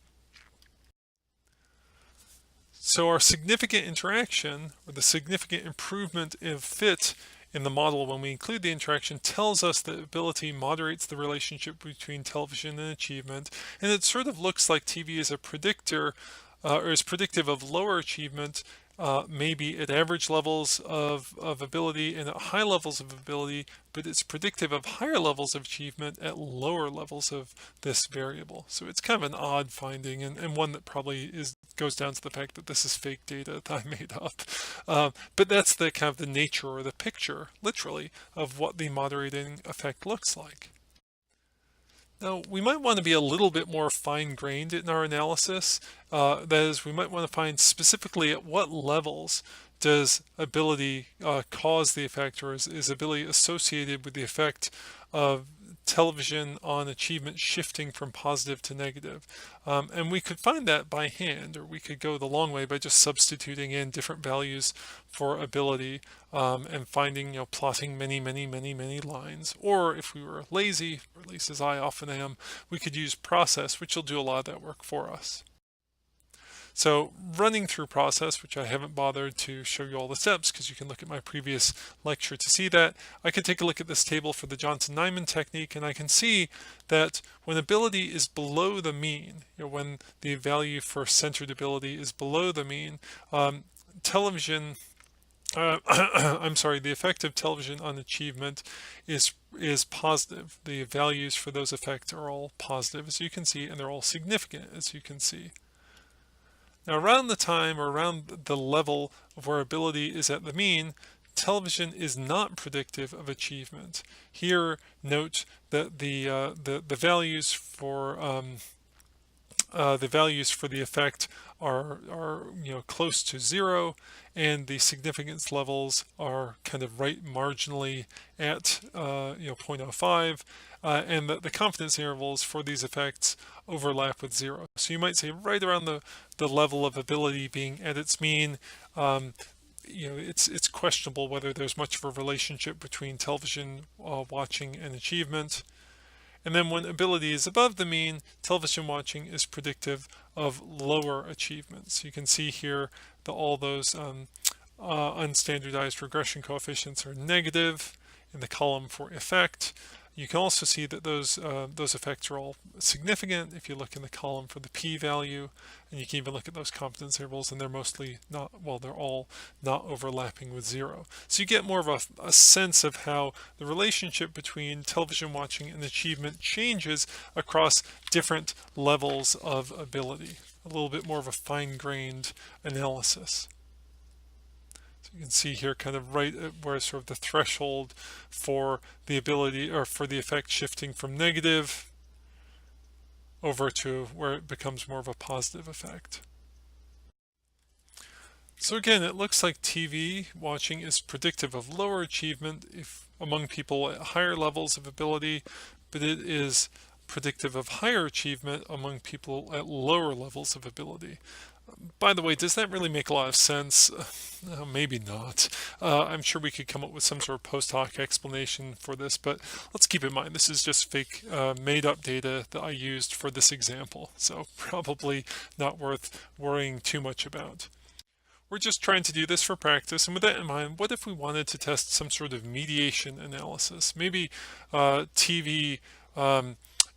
So our significant interaction, or the significant improvement of fit in the model when we include the interaction, tells us that ability moderates the relationship between television and achievement, and it sort of looks like TV is a predictor or is predictive of lower achievement, maybe at average levels of ability and at high levels of ability, but it's predictive of higher levels of achievement at lower levels of this variable. So it's kind of an odd finding, and one that probably goes down to the fact that this is fake data that I made up. But that's the kind of the nature or the picture, literally, of what the moderating effect looks like. Now, we might want to be a little bit more fine-grained in our analysis. That is, we might want to find specifically at what levels does ability cause the effect, or is ability associated with the effect of television on achievement shifting from positive to negative. And we could find that by hand, or we could go the long way by just substituting in different values for ability, and finding, plotting many lines. Or if we were lazy, or at least as I often am, we could use process, which will do a lot of that work for us. So running through process, which I haven't bothered to show you all the steps because you can look at my previous lecture to see that, I could take a look at this table for the Johnson-Neyman technique, and I can see that when ability is below the mean, when the value for centered ability is below the mean, television I'm sorry, the effect of television on achievement is positive. The values for those effects are all positive, as you can see, and they're all significant, as you can see. Now, around the time, or around the level of where ability is at the mean, television is not predictive of achievement. Here, note that the values for the effect are close to 0, and the significance levels are kind of right marginally at 0.05, and the confidence intervals for these effects overlap with 0. So you might say right around the level of ability being at its mean, it's questionable whether there's much of a relationship between television watching and achievement. And then when ability is above the mean, television watching is predictive of lower achievements. You can see here that all those unstandardized regression coefficients are negative in the column for effect. You can also see that those effects are all significant if you look in the column for the p-value, and you can even look at those confidence intervals, and they're mostly not, well, they're all not overlapping with 0. So you get more of a sense of how the relationship between television watching and achievement changes across different levels of ability. A little bit more of a fine-grained analysis. You can see here kind of right at where sort of the threshold for the ability, or for the effect, shifting from negative over to where it becomes more of a positive effect. So again, it looks like TV watching is predictive of lower achievement among people at higher levels of ability, but it is predictive of higher achievement among people at lower levels of ability. By the way, does that really make a lot of sense? Maybe not. I'm sure we could come up with some sort of post hoc explanation for this, but let's keep in mind this is just fake made up data that I used for this example, so probably not worth worrying too much about. We're just trying to do this for practice, and with that in mind, what if we wanted to test some sort of mediation analysis? Maybe TV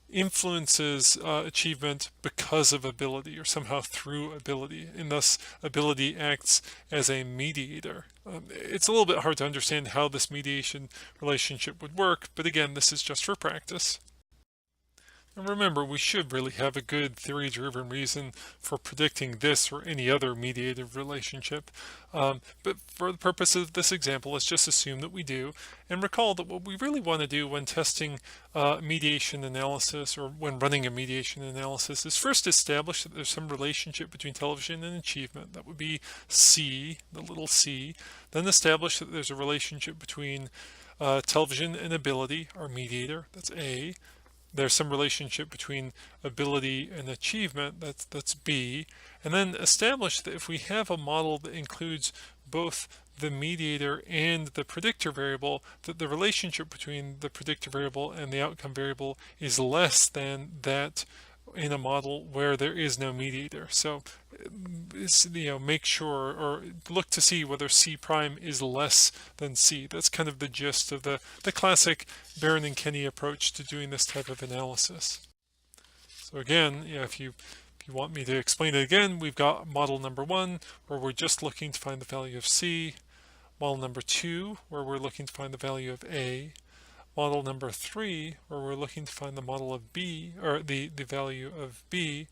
influences achievement because of ability, or somehow through ability, and thus ability acts as a mediator. It's a little bit hard to understand how this mediation relationship would work, but again, this is just for practice. And remember, we should really have a good theory-driven reason for predicting this or any other mediative relationship. But for the purpose of this example, let's just assume that we do. And recall that what we really want to do when testing mediation analysis, or when running a mediation analysis, is first establish that there's some relationship between television and achievement. That would be C, the little c. Then establish that there's a relationship between television and ability, our mediator, that's A. There's some relationship between ability and achievement, that's B, and then establish that if we have a model that includes both the mediator and the predictor variable, that the relationship between the predictor variable and the outcome variable is less than that in a model where there is no mediator. So make sure, or look to see whether C prime is less than C. That's kind of the gist of the classic Barron and Kenny approach to doing this type of analysis. So again, if you want me to explain it again, we've got model number 1 where we're just looking to find the value of C, model number 2 where we're looking to find the value of A, model number 3 where we're looking to find the model of B, or the value of B,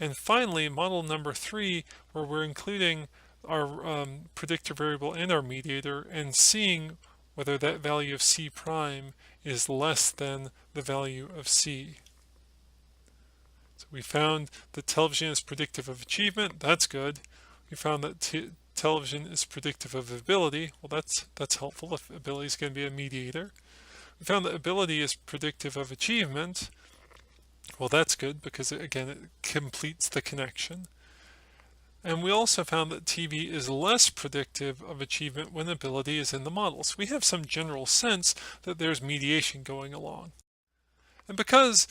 and finally model number 3 where we're including our predictor variable and our mediator and seeing whether that value of C prime is less than the value of C. So we found that television is predictive of achievement. That's good. We found that television is predictive of ability. Well, that's helpful if ability is going to be a mediator. We found that ability is predictive of achievement. Well, that's good because again, it completes the connection. And we also found that TV is less predictive of achievement when ability is in the model. So we have some general sense that there's mediation going along. And because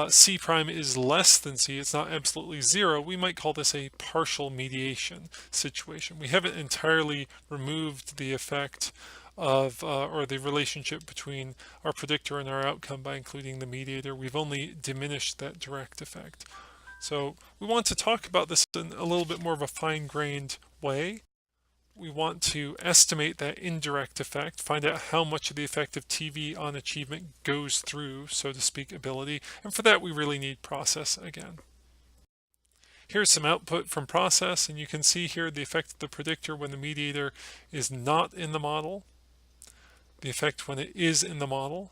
C prime is less than C, it's not absolutely zero, we might call this a partial mediation situation. We haven't entirely removed the effect of or the relationship between our predictor and our outcome by including the mediator. We've only diminished that direct effect. So we want to talk about this in a little bit more of a fine-grained way. We want to estimate that indirect effect, find out how much of the effect of TV on achievement goes through, so to speak, ability, and for that we really need process again. Here's some output from process, and you can see here the effect of the predictor when the mediator is not in the model, the effect when it is in the model,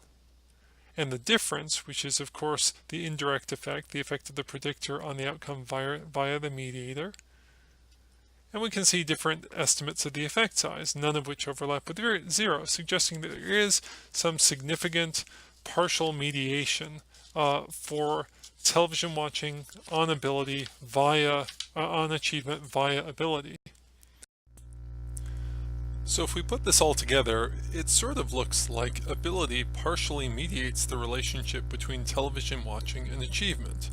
and the difference, which is of course the indirect effect, the effect of the predictor on the outcome via the mediator. And we can see different estimates of the effect size, none of which overlap with zero, suggesting that there is some significant partial mediation for television watching on ability via on achievement via ability. So if we put this all together, it sort of looks like ability partially mediates the relationship between television watching and achievement.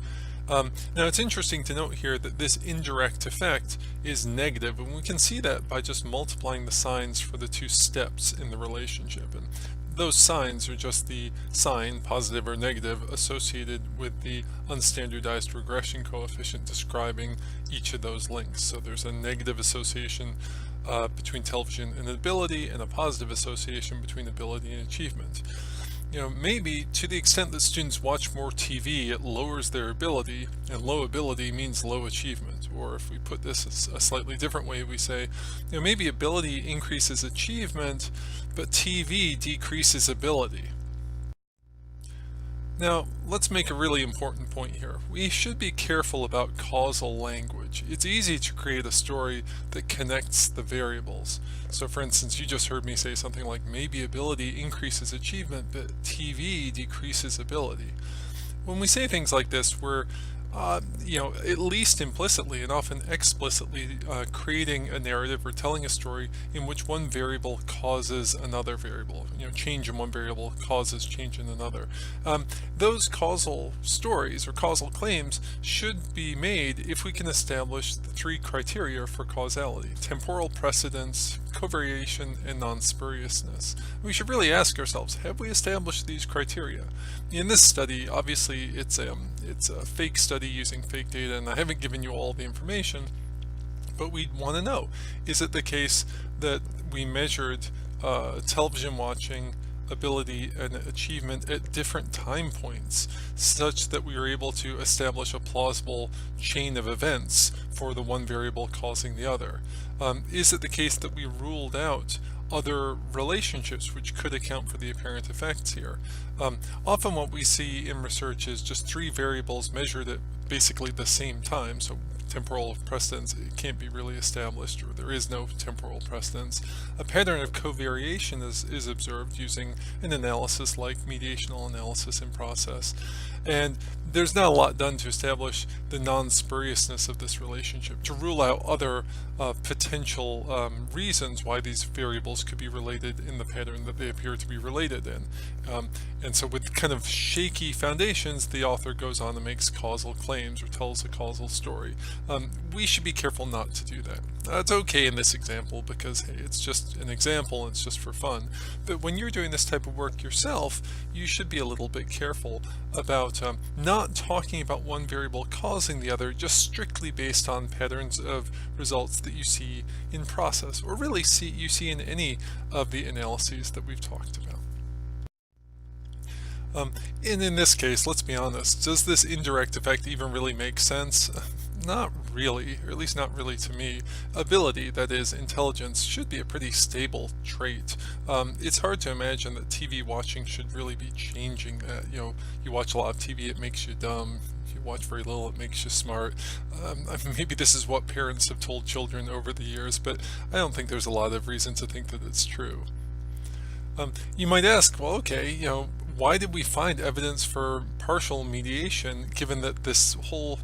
Now it's interesting to note here that this indirect effect is negative, and we can see that by just multiplying the signs for the two steps in the relationship. And those signs are just the sign, positive or negative, associated with the unstandardized regression coefficient describing each of those links. So there's a negative association between television and ability, and a positive association between ability and achievement. Maybe to the extent that students watch more TV, it lowers their ability, and low ability means low achievement. Or if we put this a slightly different way, we say, maybe ability increases achievement, but TV decreases ability. Now, let's make a really important point here. We should be careful about causal language. It's easy to create a story that connects the variables. So for instance, you just heard me say something like, maybe ability increases achievement, but TV decreases ability. When we say things like this, we're at least implicitly and often explicitly creating a narrative or telling a story in which one variable causes another variable. Change in one variable causes change in another. Those causal stories or causal claims should be made if we can establish the three criteria for causality: temporal precedence, covariation, and non-spuriousness. We should really ask ourselves, have we established these criteria? In this study, obviously it's a fake study using fake data, and I haven't given you all the information, but we want to know, is it the case that we measured television watching ability and achievement at different time points such that we were able to establish a plausible chain of events for the one variable causing the other? Is it the case that we ruled out other relationships which could account for the apparent effects here? Often what we see in research is just three variables measured at basically the same time. So temporal precedence, it can't be really established, or there is no temporal precedence. A pattern of covariation is observed using an analysis like mediational analysis in process. And there's not a lot done to establish the non-spuriousness of this relationship, to rule out other potential reasons why these variables could be related in the pattern that they appear to be related in. And so with kind of shaky foundations, the author goes on and makes causal claims or tells a causal story. We should be careful not to do that. It's okay in this example because, hey, it's just an example, it's just for fun. But when you're doing this type of work yourself, you should be a little bit careful about not talking about one variable causing the other just strictly based on patterns of results that you see in process, or really you see in any of the analyses that we've talked about. And in this case, let's be honest, does this indirect effect even really make sense? Not really, or at least not really to me. Ability, that is intelligence, should be a pretty stable trait. It's hard to imagine that TV watching should really be changing that. You watch a lot of TV, it makes you dumb. If you watch very little, it makes you smart. Maybe this is what parents have told children over the years, but I don't think there's a lot of reason to think that it's true. You might ask, well, okay, why did we find evidence for partial mediation given that this whole,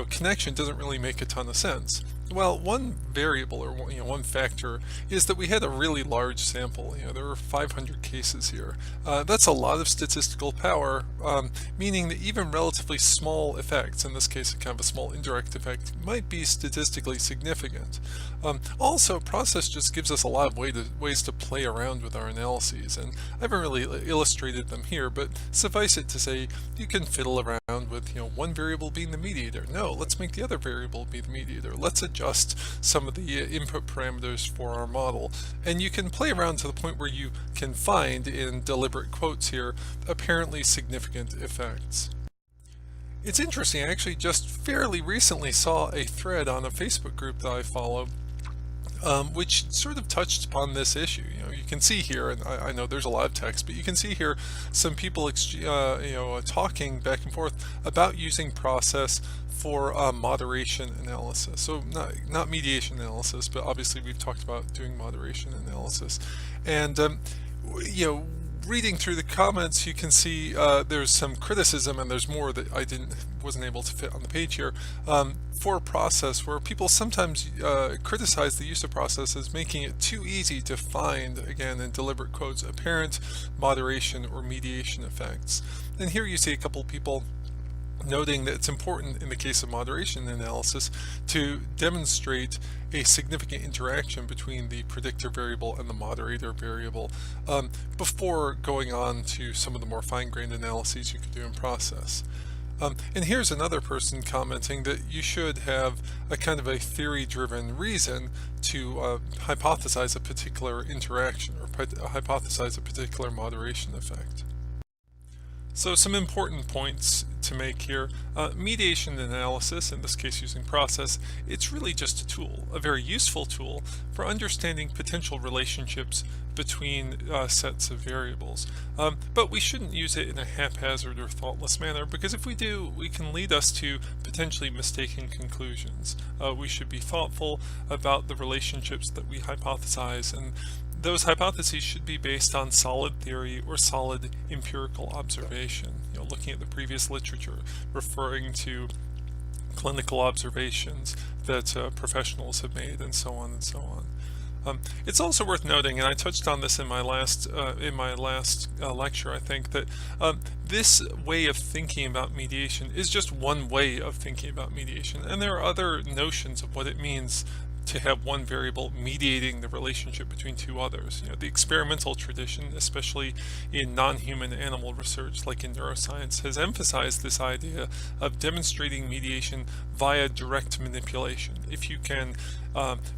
connection doesn't really make a ton of sense? Well, one variable or one factor is that we had a really large sample. There were 500 cases here. That's a lot of statistical power, meaning that even relatively small effects, in this case, kind of a small indirect effect, might be statistically significant. Also, process just gives us a lot of ways to play around with our analyses, and I haven't really illustrated them here, but suffice it to say, you can fiddle around with, one variable being the mediator. No, let's make the other variable be the mediator. Let's adjust some of the input parameters for our model, and you can play around to the point where you can find, in deliberate quotes here, apparently significant effects. It's interesting, I actually just fairly recently saw a thread on a Facebook group that I follow which sort of touched upon this issue. You can see here, and I know there's a lot of text, but you can see here some people talking back and forth about using process for moderation analysis. So not mediation analysis, but obviously we've talked about doing moderation analysis. And reading through the comments, you can see there's some criticism, and there's more that I wasn't able to fit on the page here, for process, where people sometimes criticize the use of process as making it too easy to find, again in deliberate quotes, apparent moderation or mediation effects. And here you see a couple people noting that it's important in the case of moderation analysis to demonstrate a significant interaction between the predictor variable and the moderator variable before going on to some of the more fine-grained analyses you could do in process. And here's another person commenting that you should have a kind of a theory-driven reason to hypothesize a particular interaction or hypothesize a particular moderation effect. So some important points to make here. Mediation analysis, in this case using process, it's really just a tool, a very useful tool for understanding potential relationships between sets of variables. But we shouldn't use it in a haphazard or thoughtless manner, because if we do, we can lead us to potentially mistaken conclusions. We should be thoughtful about the relationships that we hypothesize, and those hypotheses should be based on solid theory or solid empirical observation. Looking at the previous literature, referring to clinical observations that professionals have made, and so on and so on. It's also worth noting, and I touched on this in my last lecture, I think, that this way of thinking about mediation is just one way of thinking about mediation, and there are other notions of what it means to have one variable mediating the relationship between two others. The experimental tradition, especially in non-human animal research like in neuroscience, has emphasized this idea of demonstrating mediation via direct manipulation. If you can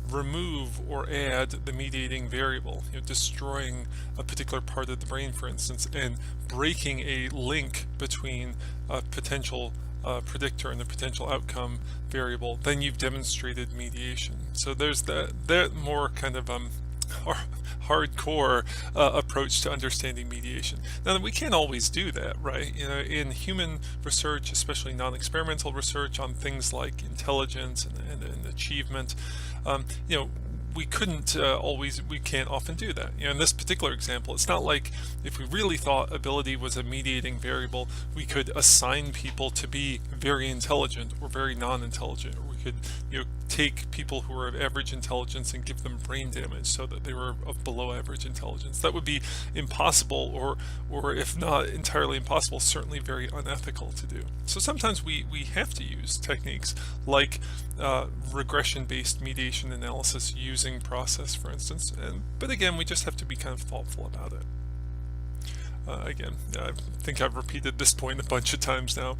remove or add the mediating variable, destroying a particular part of the brain, for instance, and breaking a link between a potential predictor and the potential outcome variable, then you've demonstrated mediation. So there's that more kind of hardcore approach to understanding mediation. Now, we can't always do that, right? In human research, especially non-experimental research on things like intelligence and achievement, we can't often do that. In this particular example, it's not like if we really thought ability was a mediating variable, we could assign people to be very intelligent or very non-intelligent, or we could take people who are of average intelligence and give them brain damage so that they were of below average intelligence. That would be impossible, or if not entirely impossible, certainly very unethical to do. So sometimes we have to use techniques like regression-based mediation analysis using process, for instance, but again, we just have to be kind of thoughtful about it. Again, I think I've repeated this point a bunch of times now.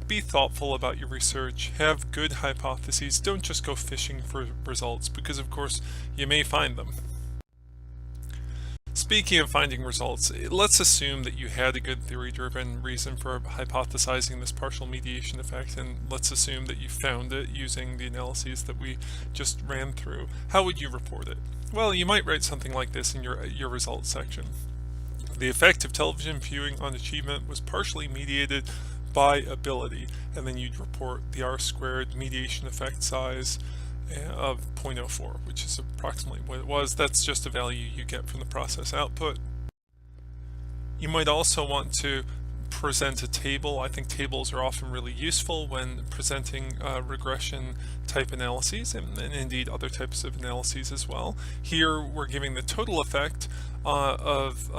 Be thoughtful about your research, have good hypotheses, don't just go fishing for results, because of course you may find them. Speaking of finding results, let's assume that you had a good theory-driven reason for hypothesizing this partial mediation effect, and let's assume that you found it using the analyses that we just ran through. How would you report it? Well, you might write something like this in your results section. The effect of television viewing on achievement was partially mediated by ability, and then you'd report the R-squared mediation effect size of 0.04, which is approximately what it was. That's just a value you get from the process output. You might also want to present a table. I think tables are often really useful when presenting regression type analyses, and indeed other types of analyses as well. Here we're giving the total effect of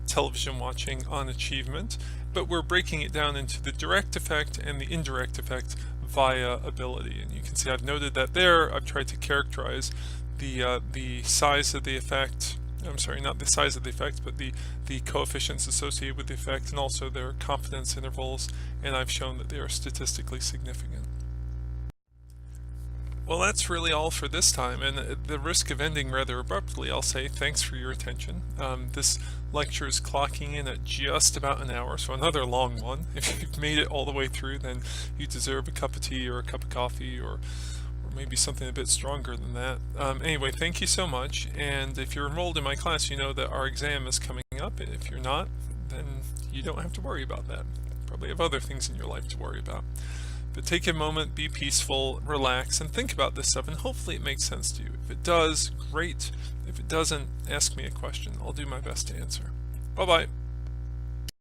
television watching on achievement, but we're breaking it down into the direct effect and the indirect effect via ability. And you can see I've noted that there. I've tried to characterize the size of the effect. I'm sorry, not the size of the effect, but the coefficients associated with the effect, and also their confidence intervals, and I've shown that they are statistically significant. Well, that's really all for this time, and at the risk of ending rather abruptly, I'll say thanks for your attention. This lecture is clocking in at just about an hour, so another long one. If you've made it all the way through, then you deserve a cup of tea or a cup of coffee, or maybe something a bit stronger than that. Anyway, thank you so much, and if you're enrolled in my class, you know that our exam is coming up. If you're not, then you don't have to worry about that. Probably have other things in your life to worry about. But take a moment, be peaceful, relax, and think about this stuff, and hopefully it makes sense to you. If it does, great. If it doesn't, ask me a question. I'll do my best to answer. Bye-bye.